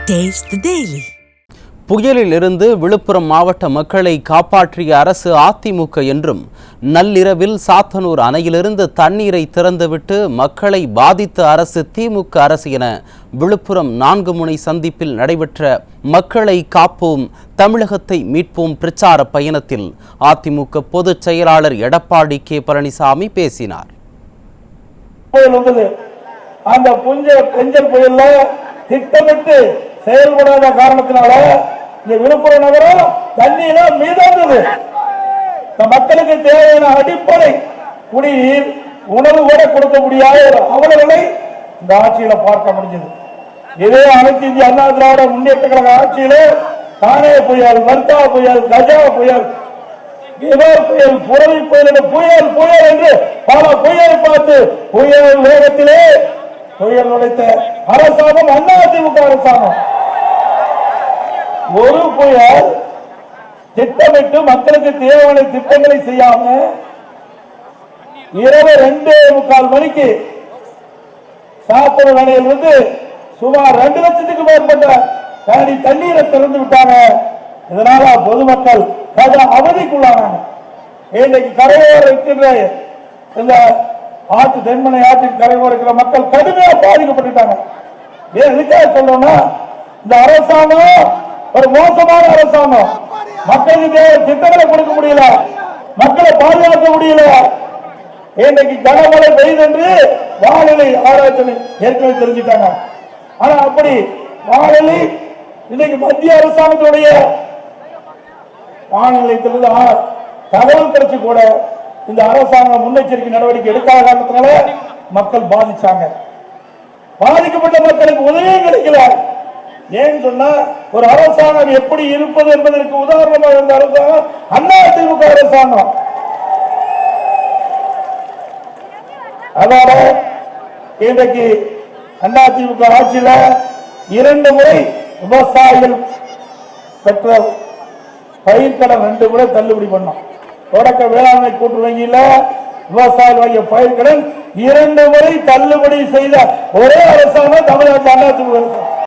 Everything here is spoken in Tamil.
Taste the Daily. புயலில் இருந்து விழுப்புரம் மாவட்ட மக்களை காப்பாற்றிய அரசு அதிமுக என்றும், நள்ளிரவில் சாத்தனூர் அணையிலிருந்து தண்ணீரை திறந்துவிட்டு மக்களை பாதித்த அரசு திமுக அரசு என விழுப்புரம் 4 முனை சந்திப்பில் நடைபெற்ற மக்களை காப்போம் தமிழகத்தை மீட்போம் பிரச்சார பயணத்தில் அதிமுக பொதுச் செயலாளர் எடப்பாடி கே பழனிசாமி பேசினார். அந்த பெஞ்சல் புயல்ல திட்டமிட்டு செயல்படாத காரணத்தினால இந்த விழுப்புரம் நகரம் தண்ணீர மீதாந்தது. மக்களுக்கு தேவையான அடிப்படை குடிநீர், உணவு கூட கொடுக்க முடியாத ஒரு அவலங்களை இந்த ஆட்சியில பார்க்க முடிஞ்சது. இதே அனைத்து இந்திய அண்ணா திராவிட முன்னேற்ற கழக ஆட்சியில தானே புயல், வர்த்தா புயல், கஜா புயல், புயல், புரவி புயல், புயல் புயல் என்று பல புயல் பார்த்து புயல் வேகத்திலே புயல் நுழைத்த அரசாங்கம் அதிமுக அரசாங்கம். ஒரு புயல் திட்டமிட்டு மக்களுக்கு தேவையான திட்டங்களை செய்யாம இரவு 2:45 மணிக்கு சாத்தனூர் அணையிலிருந்து சுமார் 2 லட்சத்துக்கு மேற்பட்ட தண்ணீரை திறந்து விட்டாங்க. இதனால பொதுமக்கள் அவதிக்குள்ளானாங்க. இன்றைக்கு கரையோரம் இருக்கின்ற இந்த ஆற்று, தென்மனை ஆற்றின் கரையோரம் இருக்கிற மக்கள் கடுமையாக பாதிக்கப்பட்டுட்டாங்க. எதுக்காக சொல்லணும்னா, இந்த அரசாங்கம் ஒரு மோசமான அரசாங்கம். மக்களுக்கு திட்டங்களை கொடுக்க முடியல, மக்களை பாதுகாக்க முடியல. இன்றைக்கு கனமழை பெய்து என்று வானிலை ஆராய்ச்சி ஏற்கனவே தெரிஞ்சுட்டாங்க. ஆனா அப்படி வானிலை இன்னைக்கு மத்திய அரசாங்கத்துடைய வானிலையத்திலிருந்து தகவல் கிடைச்சு கூட இந்த அரசாங்கம் முன்னெச்சரிக்கை நடவடிக்கை எடுக்காத காரணத்தினால மக்கள் பாதிச்சாங்க. பாதிக்கப்பட்ட மக்களுக்கு உதவியும் கிடைக்கல. ஏன்னு சொன்னா, ஒரு அரசாங்கம் எப்படி இருப்பது என்பதற்கு உதாரணமாக இருந்த அரசாங்கம் அதிமுக அரசாங்கம். அதோட இன்றைக்கு அதிமுக ஆட்சியில 2 முறை விவசாயிகள் பெற்ற பயிர்க்கடன் 2 முறை தள்ளுபடி பண்ணோம். தொடக்க வேளாண்மை கூட்டு வங்கியில விவசாயிகள் வாங்கிய பயிர்க்கடன் 2 முறை தள்ளுபடி செய்த ஒரே அரசாங்கம் தமிழ்நாட்டு அதிமுக அரசாங்கம்.